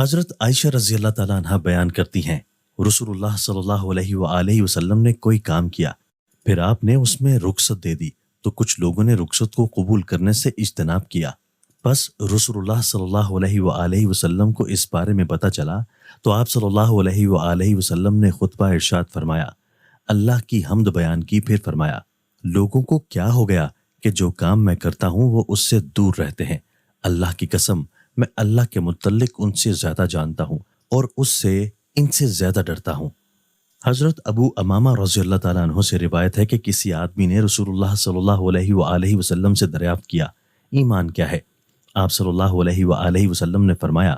حضرت عائشہ رضی اللہ تعالیٰ عنہ بیان کرتی ہیں، رسول اللہ صلی اللہ علیہ وآلہ وسلم نے کوئی کام کیا، پھر آپ نے اس میں رخصت دے دی تو کچھ لوگوں نے رخصت کو قبول کرنے سے اجتناب کیا۔ پس رسول اللہ صلی اللہ علیہ وآلہ وسلم کو اس بارے میں پتہ چلا تو آپ صلی اللہ علیہ وآلہ وسلم نے خطبہ ارشاد فرمایا، اللہ کی حمد بیان کی، پھر فرمایا، لوگوں کو کیا ہو گیا کہ جو کام میں کرتا ہوں وہ اس سے دور رہتے ہیں۔ اللہ کی قسم، میں اللہ کے متعلق ان سے زیادہ جانتا ہوں اور اس سے ان سے زیادہ ڈرتا ہوں۔ حضرت ابو امامہ رضی اللہ تعالیٰ عنہ سے روایت ہے کہ کسی آدمی نے رسول اللہ صلی اللہ علیہ وآلہ وسلم سے دریافت کیا، ایمان کیا ہے؟ آپ صلی اللہ علیہ وآلہ وسلم نے فرمایا،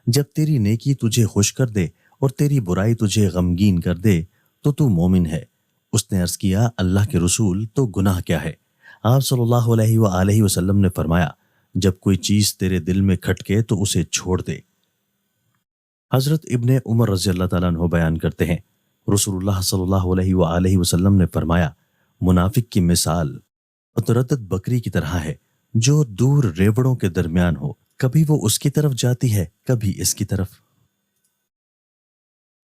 جب تیری نیکی تجھے خوش کر دے اور تیری برائی تجھے غمگین کر دے تو مومن ہے۔ اس نے عرض کیا، اللہ کے رسول، تو گناہ کیا ہے؟ آپ صلی اللہ علیہ وآلہ وسلم نے فرمایا، جب کوئی چیز تیرے دل میں کھٹکے تو اسے چھوڑ دے۔ حضرت ابن عمر رضی اللہ تعالیٰ عنہ بیان کرتے ہیں، رسول اللہ صلی اللہ علیہ وآلہ وسلم نے فرمایا، منافق کی مثال متردد بکری کی طرح ہے جو دور ریوڑوں کے درمیان ہو، کبھی وہ اس کی طرف جاتی ہے کبھی اس کی طرف۔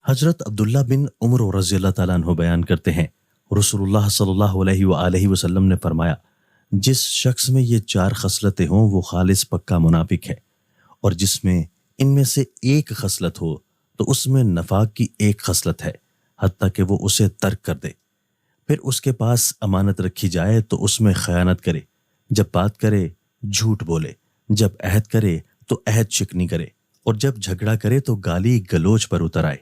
حضرت عبداللہ بن عمر رضی اللہ تعالیٰ عنہ بیان کرتے ہیں، رسول اللہ صلی اللہ علیہ وآلہ وسلم نے فرمایا، جس شخص میں یہ 4 خصلتیں ہوں وہ خالص پکا منافق ہے، اور جس میں ان میں سے ایک خصلت ہو تو اس میں نفاق کی ایک خصلت ہے، حتیٰ کہ وہ اسے ترک کر دے۔ پھر اس کے پاس امانت رکھی جائے تو اس میں خیانت کرے، جب بات کرے جھوٹ بولے، جب عہد کرے تو عہد شکنی کرے، اور جب جھگڑا کرے تو گالی گلوچ پر اتر آئے۔